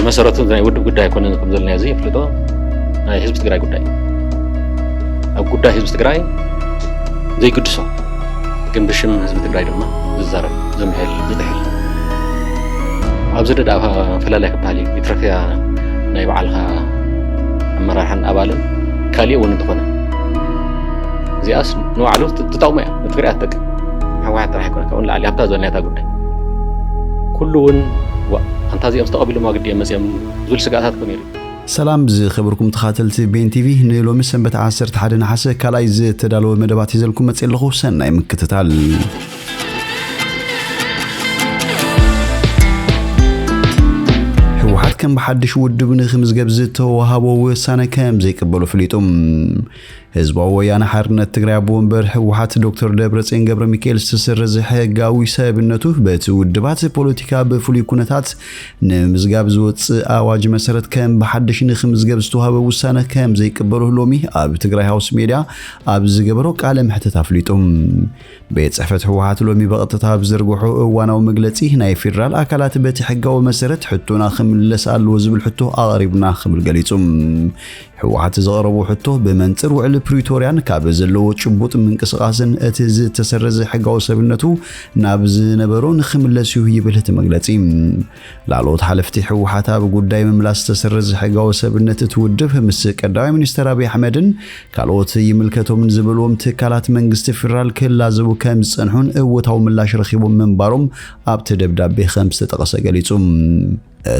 مسارته زي ود قداي كنا نكمل زلنا زي فلتو هاي حزب تجراي قداي أو قداي حزب تجراي زي قدسه كم بشم حزب تجراي دما الزرع زمحل زدحل أبزر دعوها فلالك بحالي يترفيا نايب علها مراحن أبالن كالي ونتقنا زي أصل نوع علو تتومع تفكراتك واحد راح يكون كون على هبتا زلنا تقول كلون أنت زي أستقبل ما قد يمسيم زول سقاطات كميري سلام بزي خبركم تخاتلت بين تي في نيلو مسن بتعسر تحدنا حسه كلاي زي تدالو مدبات يزلكم متصلخو سناي مكتتال حوحات كان بحدش ودبن خمس جبزته وهابو وسانه كام زي قبلوا فليتم ህዝባዊ ወያነ ሓርነት ትግራይ ቦምበር ህወሓት ዶክተር ደብረጽዮን ገብረ ሚካኤል ዝተሰረዘ ሕጋዊ ሰብነቱ በትውድባት ፖለቲካ በፍሉይ ኩነታት ንምዝጋብ ዝወፅእ አዋጅ መሰረት ከም በሐድሽ ንኽምዝገብ ዝተዋሃበ ውሳነ ከም ዘይቅበሉ ሎሚ ኣብ ትግራይ ሃውስ ሚድያ ኣብ ዝገበሮ ቃለ መሕተት ኣፍሊጦም ቤት ጽሕፈት ህወሓት ሎሚ በቀጥታ ብዝርግሑ እዋናዊ መግለጺ ናይ ፌደራል አካላት በቲ ሕጋዊ መሰረት ሕቶና ክምለስ ኣለዎ ዝብል ሕቶ ኣቕሪብና ክብል ገሊጹም ህወሓት ዘቕረቡ ሕቶ በመንጽር ውዕል ፕሪቶሪያን ካብ ዘለዎ ጭቡጥ ምንቅስቃስን እቲ ዝተሰረዘ ሕጋዊ ሰብነቱ ናብ ዝነበሮ ንኽምለስ ይብል እቲ መግለጺ ላሎት ሓለፍቲ ህወሓት ኣብ ጉዳይ ምምላስ ዝተሰረዘ ሕጋዊ ሰብነት ትውድብ ምስ ቀዳማይ ሚኒስትር አብይ አሕመድን ካልኦት ይምልከቶም ዝብሎም ትካላት መንግስቲ ፌደራል ክላዘቡ ከም ዝጸንሑን እወታው ምላሽ ረኺቦም መንባሮም ኣብቲ ደብዳቤ ከም ዝተጠቐሰ ገሊጹም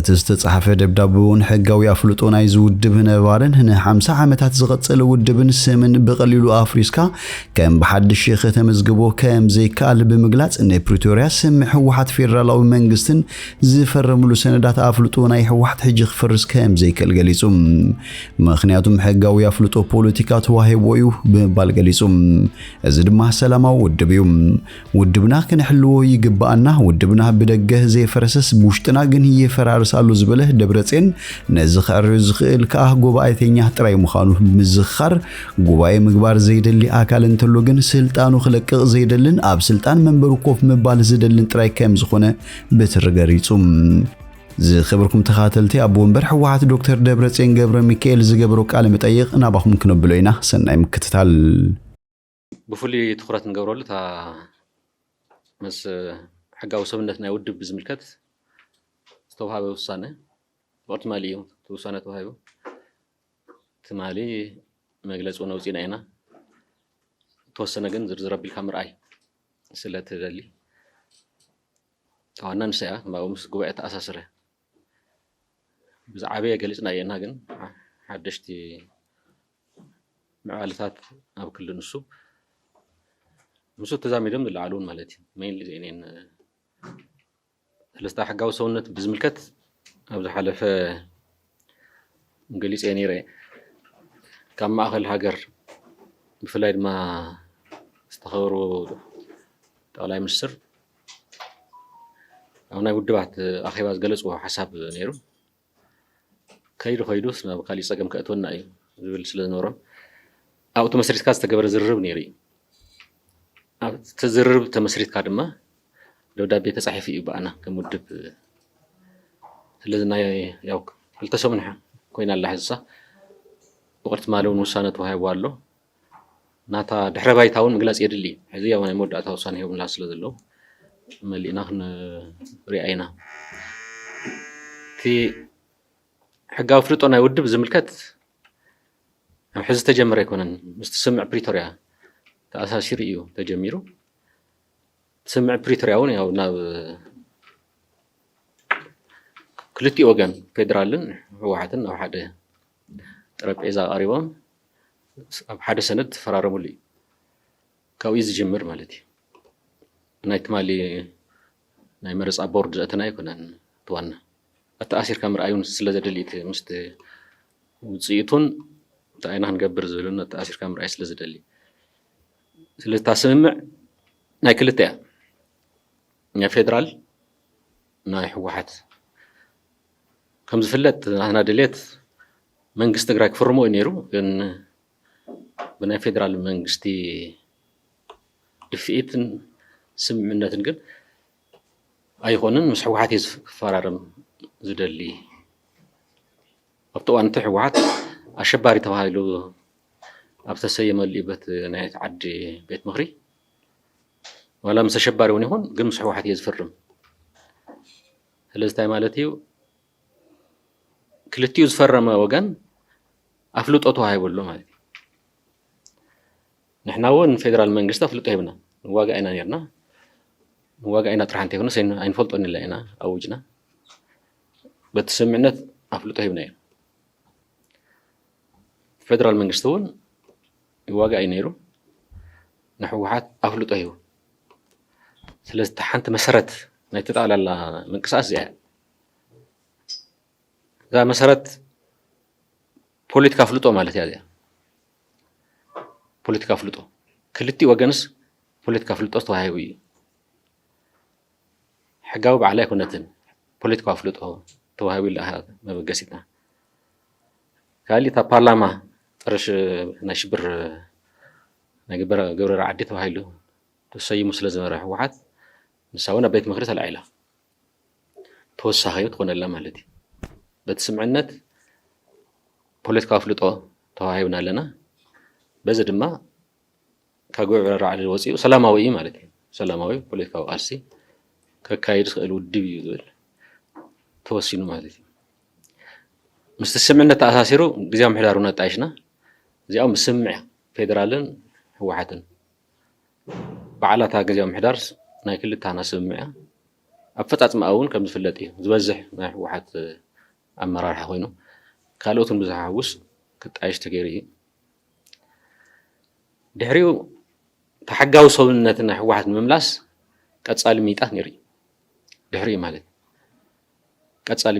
ተስተጻሐፈ ደብዳቤውን ሕጋዊ አፍልጦ ናይ ዝውድብ ነበርን ን50 ዓመታት ዝቐጸለ ውድብን ስምን በቀሊሉ አፍሪስካ ከም በሐድሽ ከተመዝግቦ ከም ዘይካል ብምግላጽ ንፕሪቶሪያ ስም ህወሓት ፌደራላዊ መንግስትን ዝፈረምሉ ሰነዳት አፍልጦ ናይ ህወሓት ሕጂ ክፈርስ ከም ዘይከል ገሊጹም ምክንያቱም ሕጋዊ አፍልጦ ፖለቲካ ተዋሂቦዩ ብምባል ገሊጹም እዚ ድማ ሰላማዊ ውድብ እዩ ውድብና ክንሕልዎ ይግባአና ውድብና ብደገ ዘይፈረሰስ ብውሽጥና ግን ይፈራርሳሉ ዝብለ ደብረጽዮን ነዚ ኸርዝ ዝኽእል ከአ ጉባኤተኛ ጥራይ ምኻኑ ምዝኻር ጉባኤ ምግባር ዘይደሊ አካል እንተሎ ግን ስልጣኑ ክለቅቕ ዘይደልን ኣብ ስልጣን መንበሩ ኮፍ ምባል ዝደልን ጥራይ ከም ዝኾነ በትርገሪጹም ዝኽብርኩም ተኻተልቲ ኣብ ወንበር ህወሓት ዶክተር ደብረጽዮን ገብረ ሚካኤል ዝገብሮ ቃለ መጠይቕ ናባኹም ክንብሎ ኢና ሰናይ ምክትታል بفولي تخرات نقبرولو تا مس حقاو سبنت ናይ ውድብ ዝምልከት ዝተውሃበ ውሳነ ወቅት ማሊዩ ውሳነ ተዋሂቡ ትማሊ መግለጽ ወነውጽና ኢና ተወሰነ ግን ዝርዝር አቢልካ ምርአይ ስለተደሊ ታዋና ንሰያ ማውምስ ጉባኤ ተኣሳሰረ ብዛዕበየ ገሊጽና ኢና ግን ሓደሽቲ معالثات أو كل نصب مسوت تزامي دم العالون مالتي مين اللي زينين الاستحقاق وسونت بزملكت أبدا حلف انجليز يعني رأي كان ما أخل هاجر بفلايد ما استخبروا تعالى مصر أنا ودي بعد أخي باز جلس وحساب نيرو كيرو خيدوس ما بقالي ساقم كأتونا أي زبل سلسلة نورم أو تمسريت كاس تجبر زرب نيري تزرب تمسريت كادما لو دابي تصحيفي يبقى أنا كمدب لازم ياوك هل تسمنها كوين الله حزة وقت مالون وسانة وهاي والله ناتا دحرباي تاون مجلس يدلي هذه وانا مود أتوصل هي ومن الأصل ذلو ملينا هن رأينا في حاجة فرط أنا ودب زملكت حزت تجمر يكونن مستسمع بريتوريا تأساس شرعيو تجميرو تسمع بريتوريا ون أو ناب كلتي أوجان فيدرالن هو حدن أو حدا رب إذا قريبام حدا سند فرارمولي كويز جمر مالتي نايت مالي نايمرس أبورد أتنا يكونن توانا التأثير كامر أيون سلزة دليت مست وزيتون تاينا هنقبر زلنا تأثير كام رئيس لزدلي سلسة تسمع ناي كلتها ناي فيدرال ناي حوحات كم زفلت أنا دليت منجست غراك فرمو إنيرو كن بناي فيدرال منجستي دفئتن سمعنا تنقل أيقونن مش حوحات يزفرارم زدلي ኣብቲ እዋን እቲ ሕወሓት ኣሸባሪ ተባሂሉ ኣብ ተሰየመሉ ቤት ናይ ዓዲ ቤት ምኽሪ ዋላ ምስ ኣሸባሪ እውን ይኹን ግን ምስ ሕወሓት እየ ዝፍርም ስለዚ እንታይ ማለት እዩ ክልቲኡ ዝፈረመ ወገን ኣፍልጦ ተዋሂቡሉ ማለት እዩ ንሕና እውን ፌደራል መንግስቲ ኣፍልጦ ሂብና ንዋጋ ኢና ነርና ንዋጋ ኢና ጥራሕ እንተይኮነስ ኣይንፈልጦን ኢልና ኢና ኣውጅና በቲ ስምምዕነት ኣፍልጦ ሂብና እዩ ፌደራል መንግስቲ እውን ይዋጋ እዩ ነይሩ ንሕወሓት ኣፍልጦ ሂቡ ስለዚ ሓንቲ መሰረት ናይ ተጠቕላላ ምንቅስቃስ እዚኣ እዛ መሰረት ፖለቲካ ኣፍልጦ ማለት እያ እዚኣ ፖለቲካ ኣፍልጦ ክልቲኡ ወገንስ ፖለቲካ ኣፍልጦ ተዋሂቡ እዩ ሕጋዊ በዓል ኣይኮነትን ፖለቲካ ኣፍልጦ ተዋሂቡ ኢላ መበገሲትና ካሊእ እታ ፓርላማ ጥርሽ ናይ ሽብር ናይ ግብረ ዓዲ ተባሂሉ ተሰይሙ ስለ ዝነበረ ሕወሓት ንሳ እውን ኣብ ቤት ምክሪ ተላዒላ ተወሳኺ ትኾነላ ማለት እዩ በቲ ስምዕነት ፖለቲካ ኣፍልጦ ተዋሂብና ኣለና በዚ ድማ ካብ ግብረ ዓዲ ወፂኡ ሰላማዊ እዩ ማለት እዩ ሰላማዊ ፖለቲካዊ ቃልሲ ከካይድ ዝኽእል ውድብ እዩ ዝብል ተወሲኑ ማለት እዩ ምስቲ ስምዕነት ተኣሳሲሩ ግዝያዊ ምሕዳር እውን ኣጣይሽና እዚኦም ስምዕ ፌደራልን ሕወሓትን በዓላታ ግዝያዊ ምሕዳር ናይ ክልታና ስምዕ ኣፈፃፅምኣ እውን ከም ዝፍለጥ እዩ ዝበዝሕ ናይ ሕወሓት ኣመራርሓ ኮይኑ ካልኦትን ብዝሓውስ ክጣይሽ ተገይሩ እዩ ድሕሪኡ ተሓጋዊ ሰውነትን ናይ ሕወሓት ንምምላስ ቀፃሊ ሚጣት ነይሩ ድሕሪኡ ማለት ቀፃሊ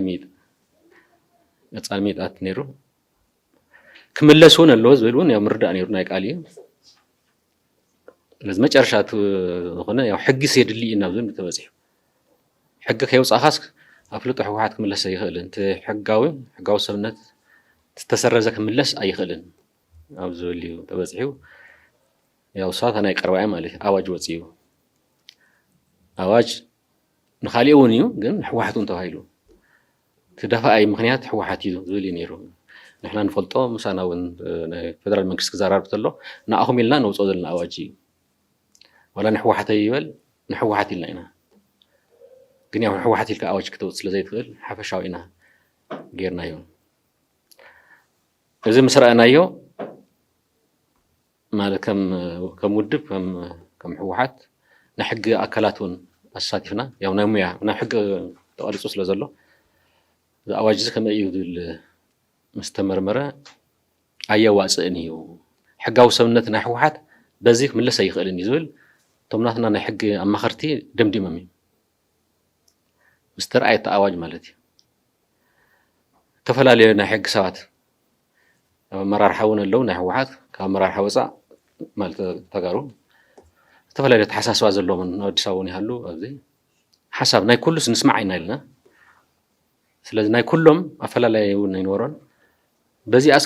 ሚጣት ነይሩ ክምለስ እውን ኣለዎ ዝብል እውን ያው ምርዳእ ነይሩ ናይ ቃል እዩ ስለዚ መጨረሻ ዝኾነ ያው ሕጊ የድሊ ኢና ብዝብል ተበፂሑ ሕጊ ከይውፃእኻስ ኣፍልጦ ሕወሓት ክምለስ ኣይኽእልን እቲ ሕጋዊ ሰብነት ዝተሰረዘ ክምለስ ኣይኽእልን ኣብ ዝብል እዩ ተበፂሑ ያው ሰዓት ናይ ቀረባይ ማለት ኣዋጅ ወፂኡ ኣዋጅ ንኻሊእ እውን እዩ ግን ሕወሓት እውን ተባሂሉ ትደፋኣይ ምክንያት ሕወሓት እዩ ዝብል እዩ ነይሩ ንሕና ንፈልጦ ምሳና እውን ናይ ፌደራል መንግስቲ ክዘራርብ ተሎ ንኣኹም ኢልና ነውፅኦ ዘለና ኣዋጅ እዩ ዋላ ንሕወሓት ይበል ንሕወሓት ኢልና ኢና ግን ያው ሕወሓት ኢልካ ኣዋጅ ክትወፅእ ስለዘይትኽእል ሓፈሻዊ ኢና ጌርናዮ እዚ ምስ ረአናዮ ማለት ከም ውድብ ከም ሕወሓት ናይ ሕጊ ኣካላት እውን ኣሳቲፍና ያው ናይ ሙያ ናይ ሕጊ ተቐሪፁ ስለ ዘሎ እዚ ኣዋጅ እዚ ከመይ እዩ ዝብል ምስ ተመርመረ ኣየዋፅእን እዩ ሕጋዊ ሰብነት ናይ ሕወሓት በዚ ክምለስ ኣይኽእልን እዩ ዝብል እቶም ናትና ናይ ሕጊ ኣማኸርቲ ደምዲሞም እዩ ምስ ተረኣየ እቲ ኣዋጅ ማለት እዩ ዝተፈላለዩ ናይ ሕጊ ሰባት ኣብ ኣመራርሓ እውን ኣለው ናይ ሕወሓት ካብ ኣመራርሓ ወፃእ ማለት ተጋሩ ዝተፈላለዩ ተሓሳስባ ዘለዎም ኣብ ኣዲስ ኣበባ እውን ይሃሉ ኣብዚ ሓሳብ ናይ ኩሉስ ንስማዕ ኢና ኢልና ስለዚ ናይ ኩሎም ኣፈላላይ እውን ኣይነበሮን በዚኣስ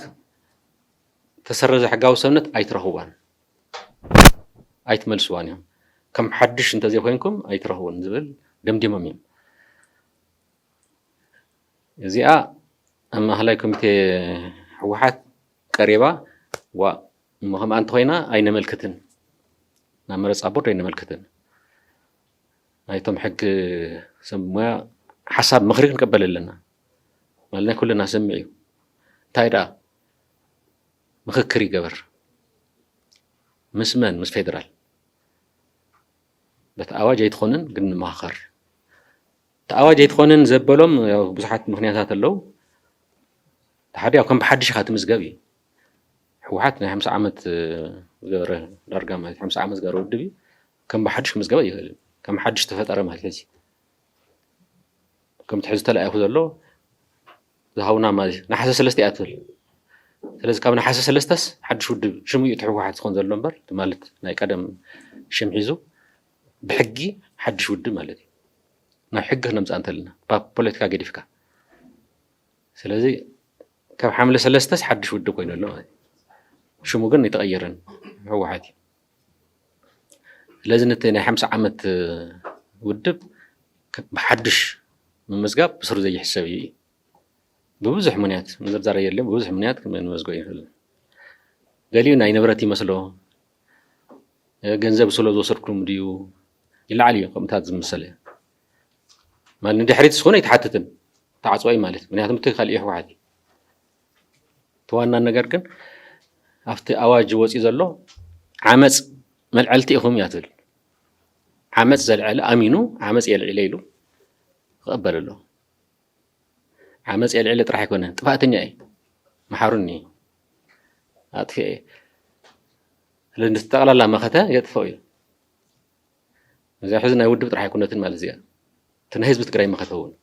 ተሰረዘ ሕጋዊ ሰብነት ኣይትረኽቧን ኣይትመልስዋን እዮም ከም ሓድሽ እንተዘይኮይንኩም ኣይትረኽቡን ዝብል ደምዲሞም እዮም እዚኣ ኣብ ማእኸላይ ኮሚቴ ሕወሓት ቀሪባ ዋ ከምኣ እንተኮይና ኣይነመልክትን ናብ መረፃ ቦርድ ኣይነመልክትን ናይቶም ሕጊ ሰብ ሞያ ሓሳብ ምኽሪ ክንቀበል ኣለና ማለት ናይ ኩልና ሰምዕ እዩ እንታይ ደኣ ምክክር ይገበር ምስ መን ምስ ፌደራል በቲ ኣዋጅ ኣይትኾንን ግን ንመኻኸር እቲ ኣዋጅ ኣይትኾንን ዘበሎም ብዙሓት ምክንያታት ኣለው ሓደ ያው ከም ብሓድሽ ኢኻ ትምዝገብ እዩ ሕወሓት ናይ 50 ዓመት ዝገበረ ዳርጋ ማለት 50 ዓመት ዝገበረ ውድብ እዩ ከም ብሓድሽ ክምዝገበ ኣይኽእልን ከም ሓድሽ ተፈጠረ ማለት ሕዚ ከም ትሕዚ ተለኣይኹ ዘሎ ዝሃውና ማለት ናሓሰ 3 እያ ትብል ስለዚ ካብ ናሓሰ 3ስ ሓድሽ ውድብ ሽሙ እዩ ሕወሓት ዝኾን ዘሎ እምበር ማለት ናይ ቀደም ሽም ሒዙ ብሕጊ ሓድሽ ውድብ ማለት እዩ ናብ ሕጊ ክነምፃእ እንተለና ፖለቲካ ገዲፍካ ስለዚ ካብ ሓምለ 3ስ ሓድሽ ውድብ ኮይኑ ኣሎ ማለት ሽሙ ግን ይተቐየረን ሕወሓት እዩ ስለዚ ነቲ ናይ 50 ዓመት ውድብ ብሓድሽ ምምዝጋብ ብስሩ ዘይሕሰብ እዩ بوزح منيات مزرزر يلم بوزح منيات كمان مزقوين هلا قاليو ناي نبرتي مسلو ገንዘብ ስለ ዝወሰድኩም ድዩ ይልዓል እዩ ከምታት ዝምሰለ ማለት ንድሕሪት ዝኾነ ይተሓትትን ተዓፅዋይ ማለት ምክንያቱም እቲ ካልእ ሕወሓት ተዋና ነገር ግን ኣብቲ ኣዋጅ ወፂ ዘሎ ዓመፅ መልዕልቲ ኢኹም እያ ትብል ዓመፅ ዘልዕለ ኣሚኑ ዓመፅ የልዕለ ኢሉ ክቕበል ኣሎ ዓመፅ የልዕለ ጥራሕ ኣይኮነን ጥፋእተኛ እየ መሓሩኒ ኣጥፊአ እየ لأن استقلال الله ما خته يدفعه إذا حزنا يودب ترى حيكون نتن مال زيادة تنهز بتقرأي ما ختهون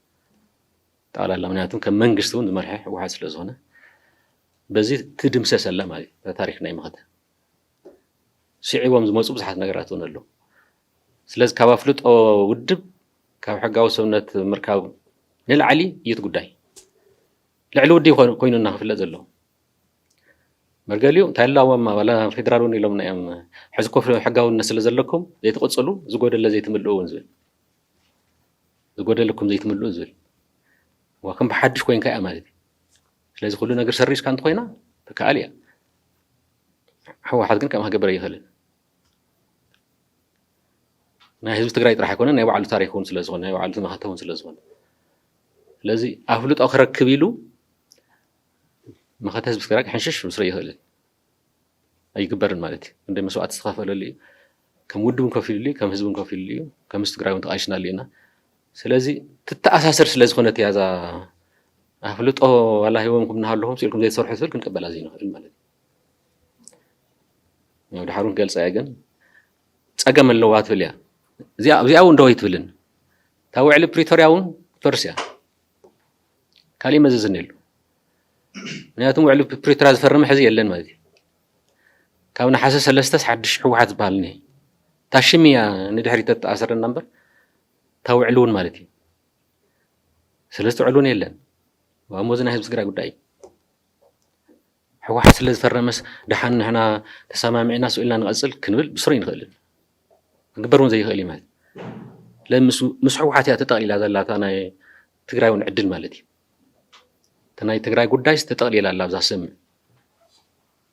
تعالى الله مناتهم كم منجستون مرحح وحاسس لزونه بزيد تدم سلام هذه تاريخنا ما خته شيء وامز موصوب صحة نجاراتون له سلاز كوافلت أو ودب كحاجة وسنة مركب للعلي يتقداي لعلو ودي كوينو نخف لازلهم مرجليو تهلا وما ولا فيدرالون يلوم نعم حزكو في حقاو الناس اللي زلكم زي تقصلوا زقود اللي زي تملؤوا ونزل زقود لكم زي تملؤوا نزل وكم بحدش كوين كأ مالتي لازم كلنا نقدر سريش كانت خوينا فكاليا هو حد كم هجبر يخلل ما هي تقرأي راح يكون أنا يوعى تاريخون سلزون يوعى ما هتهون سلزون لازم أفلت آخر كبيلو ما خدتها بسكراك حنشش مصرية هلا أي كبر مالتي عندما سوء تسخافة للي كم ودهم كفيل لي كم حزبهم كفيل لي كم استقرار وتعيشنا لينا سلازي تتأساسر سلاز خونتي هذا أفلت والله يومكم نهار لهم سيلكم زي صرح سيل كنت قبل هزينة المالتي يعني ده حرون قال سايقن ساقم اللوات فيليا زي أون دويت فيلن تاوي على بريتورياون فرسيا كلمة زنيلو نياتهم وعلو بريتراز فرم حزي يلن مالتي كون حاسس لستس حدش حوحات بالني تاشميا ندحري تتأثر النمبر توعلون مالتي سلست علون يلن واموزنا هزب سقرا قداي حوحات سلز فرمس دحان هنا تسامع معنا سؤالنا نغسل كنبل بصرين غلن نقبرون زي غلي مالتي لان مس حوحات تتقيل هذا لا انا تقراون عدل مالتي تناي تقرأي قدايس تتقليل الله بزاسم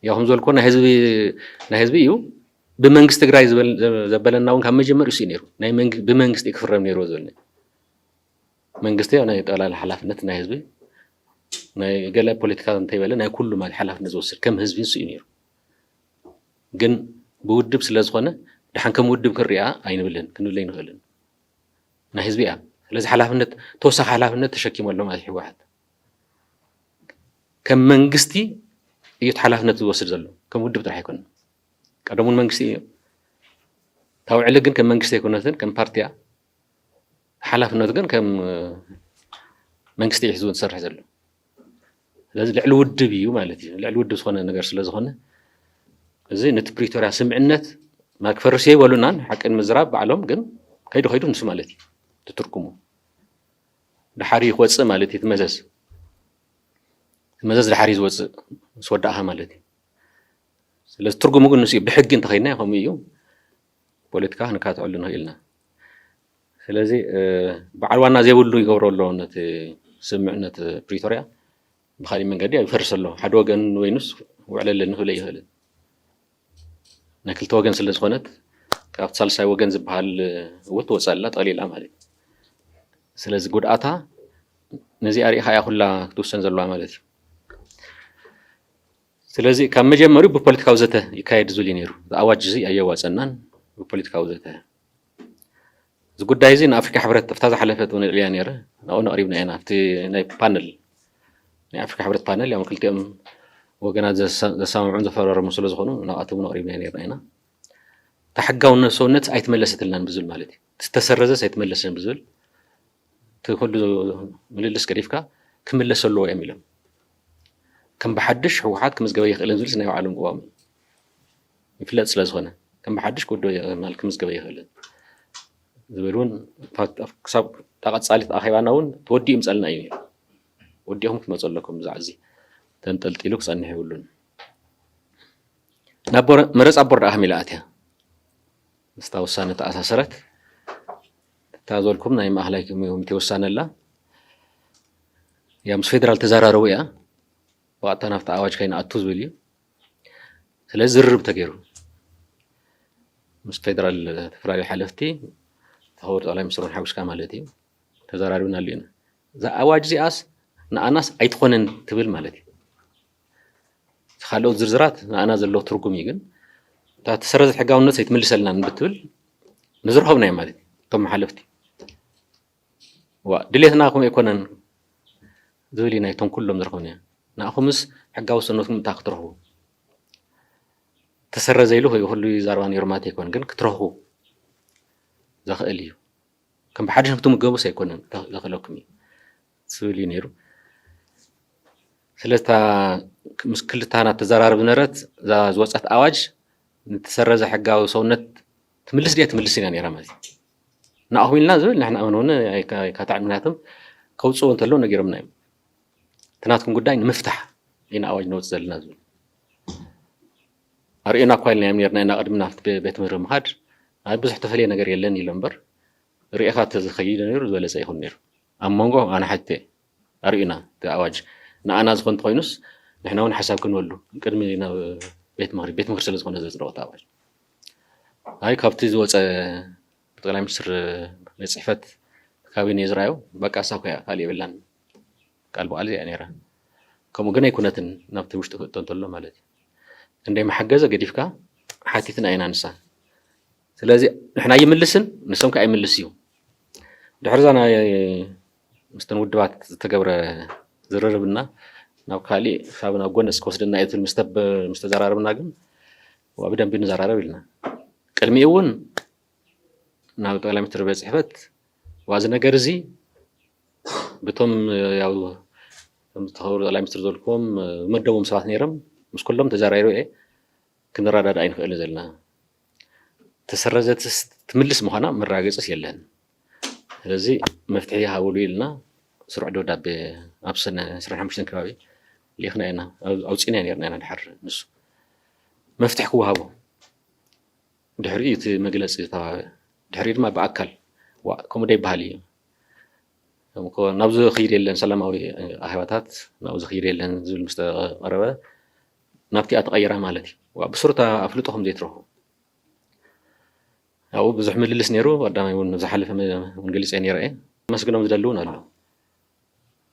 يا هم زول كنا حزبي يو بمنجست تقرأي زبلنا ون كم جمر يسينيرو ناي بمنجست يكفرم نيرو زولنا منجستي أنا يتقال على حلافنة ناي حزبي ناي قال بوليتيكا نتيبله ناي كل ما الحلافنة زوسر كم حزبي يسينيرو جن بودب سلازخنا دحين كم ودب كريعة أين بلن كنو لين غلن ناي حزبي لازم حلافنة توسخ حلافنة تشكي ولا ما في واحد كم منجستي يتحلفنا توصل زلوا كم ودب راح يكون قدمون منجستي تاو علقن كم منجستي يكونن كم بارتيا حلفنا تقن كم منجستي يحزون سرح زلوا لازم العلو ودبيو مالتي العلو ودب سخونه نجار سلازخونه زي نت بريتوريا سمعنت ما كفرسي ولونان حق المزراب بعلم قن كيدو نسو مالتي تتركمو دحاري خوص مالتي تمزز مزاز الحريز وز سوداها مالتي سلس ترجمو قلنا نسيب بحق انت خينا هم يوم بوليتيكا هنكات علنا هيلنا سلازي بعلوانا زي ولو يقوروا له نت سمعنا بريتوريا بخالي من قدي يفرس له حد وجن وينس وعلى لنا هو ليه هلا ناكل توجن سلس خنت كافت سالساي وجن زبهال وتوصلت قليل عملي سلازي قد أتا نزي أري حياة كلها توصل زلوا عملتي ስለዚህ ከመጀመሪያው በፖለቲካው ዘተ ይካሄድ ዙሊ ነሩ አዋጅ እዚ አየዋ ጸናን በፖለቲካው ዘተ ዝጉዳይ እዚ ንአፍሪካ ሕብረት ተፍታዛ ሓለፈት ውን ኢልያ ነረ ናው ነቅሪብና ኢና ኣብቲ ናይ ፓነል ናይ ኣፍሪካ ሕብረት ፓነል ያው ክልቲኦም ወገናት ዘሳምዑን ዘፈራረሙ ስለ ዝኾኑ ናኣቶም ነቅሪብና ነርና ኢና ተሐጋውነት ሰውነት ኣይትመለሰትልናን ብዝብል ማለት እዩ ተተሰረዘ ኣይትመለሰን ብዝብል ትኩሉ ምልልስ ገሪፍካ ክምለሰሉ እዮም ኢሎም كم بحدش حوحات كم زجباي خلنا نزلس نيو عالم قوامي يفلت سلازخنا كم بحدش كودو مال كم زجباي خلنا زبلون كسب تاقت صالت أخيباناون تودي مسألنا أيني وديهم كم أصلكم زعزي تنتلتيلوك صنّي يقولون نبور مرز أبور أهميلاتها استوصانة أساسرت تازولكم نايم أهلكم يوم توصان الله ምስ ፌደራል ተዘራረቡ እያ ወቅታ ናፍታ ኣዋጅ ከይንኣቱ ዝብል እዩ ስለዚ ዝርርብ ተገይሩ ምስ ፌደራል ተፈላለዩ ሓለፍቲ ተኸብር ጠቅላይ ሚኒስትሩን ሓዊስካ ማለት እዩ ተዘራሪብና ኣለና እዛ ኣዋጅ እዚኣስ ንኣናስ ኣይትኾነን ትብል ማለት እዩ ካልኦት ዝርዝራት ንኣና ዘለዎ ትርጉም እዩ ግን እታ ተሰረዘት ሕጋውነት ኣይትምልሰልና ብትብል ንዝረኸብና እዩ ማለት እዩ እቶም ሓለፍቲ ድሌትና ኹም ኣይኮነን ዝብል እዩ ናይቶም ኩሎም ዝረኸብና ንኣኹምስ ሕጋዊ ሰነትኩም እንታይ ክትረኽቡ ተሰረዘ ኢሉ ኩሉ ዛረባ ነይሩ ማለት ኣይኮነን ግን ክትረኽቡ ዘኽእል እዩ ከም ብሓድሽ ክትምገቡስ ኣይኮነን ዘኽእለኩም እዩ ዝብል እዩ ነይሩ ስለታ ምስ ክልታና ተዘራርብ ነበረት እዛ ዝወፀት ኣዋጅ ንተሰረዘ ሕጋዊ ሰውነት ትምልስ ድያ ትምልስ ኢና ነይራ ማለት እዩ ንኣኹም ኢልና ዝብል ንሕና እውን ካታዕ ምክንያቱም ከውፅዎ እንተሎ ነጊሮምና እዮም ትናትኩም ጉዳይ ንምፍታሕ ኢና ኣዋጅ ነውፅእ ዘለና ዝብል ኣርኤና እኳ ኢልና እዮም ነርና ኢና ቅድሚ ናብቲ ቤት ምክሪ ምኻድ ብዙሕ ተፈልየ ነገር የለን ኢሎ እምበር ርኢኻ ተዝኸይደ ነይሩ ዝበለፀ ይኹን ነይሩ ኣብ መንጎ ኣነ ሓቲተ ኣርኤና እቲ ኣዋጅ ንኣና ዝኾን እንተኮይኑስ ንሕና እውን ሓሳብ ክንበሉ ቅድሚ ናብ ቤት ምክሪ ስለ ዝኾነ ዘፅደቐ ኣዋጅ ኣይ ካብቲ ዝወፀ ጠቅላይ ሚኒስትር ቤት ፅሕፈት ካቢነ ዝረኣዮ በቃ ሳብ ከያ ካልእ የብላን ቃል በዓል እዚኣ ነይራ ከምኡ ግን ኣይኩነትን ናብቲ ውሽጢ ክእቶ እንተሎ ማለት እዩ እንደይ መሓገዘ ገዲፍካ ሓቲትና ኢና ንሳ ስለዚ ንሕና ይምልስን ንሶም ከዓ ይምልስ እዩ ድሕር ዛ ናይ ምስተን ውድባት ዝተገብረ ዝርርብና ናብ ካልእ ካብ ናብ ጎነስ ክወስደና እዩ ትብል ምስ ተዘራርብና ግን ብደንቢ ንዘራረብ ኢልና ቅድሚኡ እውን ናብ ጠቅላይ ሚኒስትር ቤት ፅሕፈት ዋዚ ነገር እዚ በቶም ያው ተኸብሩ ጠቅላይ ሚኒስትር ዘልኩም መደቦም ሰባት ነይሮም ምስ ኩሎም ተዘራሪሩ እየ ክንረዳዳ ኣይንኽእል ዘለና ተሰረዘት ትምልስ ምዃና መራገፅስ የለን ስለዚ መፍትሒ ሃብሉ ኢልና ስሩዕ ደብዳቤ ኣብ ሰነ 25 ከባቢ ሊኽና ኢና ኣውፂና ነርና ኢና ድሓር ንሱ መፍትሒ ክወሃቦ ድሕሪ እቲ መግለፂ ዝተባበ ድሕሪ ድማ ብኣካል ከምኡ ደይበሃል እዩ ናብዚ ኸይድ የለን ሰላማዊ ኣህባታት ናብዚ ኸይድ የለን ዝብል ምስ ተቐረበ ናብቲኣ ተቐይራ ማለት እዩ ብሱርታ ኣፍልጦኹም ዘይትረኽቡ ያው ብዙሕ ምልልስ ነይሩ ቀዳማይ እውን ዝሓለፈ እውን ገሊፀ ነይረ እየ መስግኖም ዝደልውን ኣሎ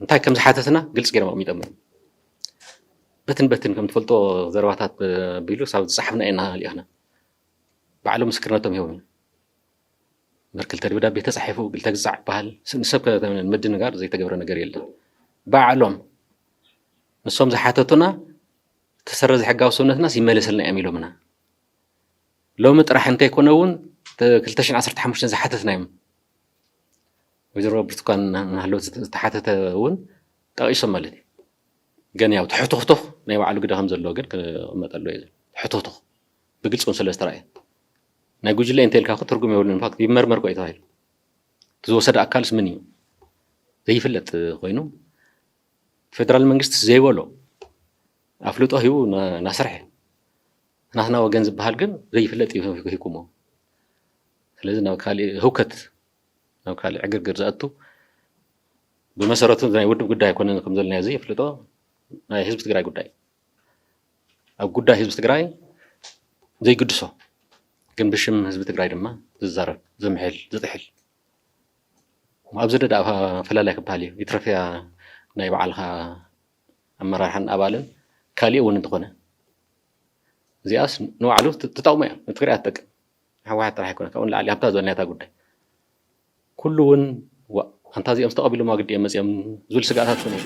እንታይ ከም ዝሓተትና ግልፂ ገይሮም ኣቕሚጦም በትን ከም ትፈልጦ ዘረባታት ቢሉ ሳብ ዝፀሓፍና ኢና ሊኢኽና ባዕሎም ምስክርነቶም ሂቦም ክልተ ደብዳቤ ተፃሒፉ ክልተ ግዛዕ በሃል ንሰብ ምድንጋር ዘይተገብረ ነገር የለን ባዕሎም ንሶም ዝሓተቱና ተሰረዘ ሕጋዊ ሰውነትናስ ይመለሰልና እዮም ኢሎምና ሎሚ ጥራሕ እንተይኮነ እውን 2015 ዝሓተትና እዮም ወይዘሮ ብርቱካን ናህለወት ዝተሓተተ እውን ጠቂሶም ማለት እዩ ግን ያው ትሕትኽትኽ ናይ ባዕሉ ግደ ከም ዘለዎ ግን ክመጠሉ እየ ትሕትኽትኽ ብግልፂ እውን ስለ ዝተረእየ ናይ ጉጅለ እንተልካ ትርጉም የብሉን ፋክት ይመርመር ኮ ተባሂሉ ዝወሰደ ኣካልስ ምን እዩ ዘይፍለጥ ኮይኑ ፌደራል መንግስቲ ዘይበሎ ኣፍልጦ ሂቡ ናሰርሐ ናትና ወገን ዝበሃል ግን ዘይፍለጥ እዩ ሂኩሞ ስለዚ ናብ ካልእ ህውከት ናብ ካልእ ዕግርግር ዝኣቱ ብመሰረቱ ናይ ውድብ ጉዳይ ኣይኮነን ከም ዘለና እዚ የፍልጦ ናይ ህዝቢ ትግራይ ጉዳይ ኣብ ጉዳይ ህዝቢ ትግራይ ዘይግድሶ ግን ብሽም ህዝቢ ትግራይ ድማ ዝዛረብ ዝምሕል ዝጥሕል ኣብ ዝደዳ ፈላላይ ክበሃል እዩ ይትረፍያ ናይ ባዕልኻ ኣመራርሓን ኣባልን ካልእ እውን እንተኾነ እዚኣስ ንባዕሉ ትጠቕሞ እያ ንትግራይ ትጠቅም ሕወሓት ጥራሕ ኣይኮነ ካብኡ ንላዕሊ ሃብታ ዝበልናታ ጉዳይ ኩሉ እውን ኣንታ እዚኦም ዝተቐቢሎም ግዲኦም መፅኦም ዝብል ስጋኣታት እውን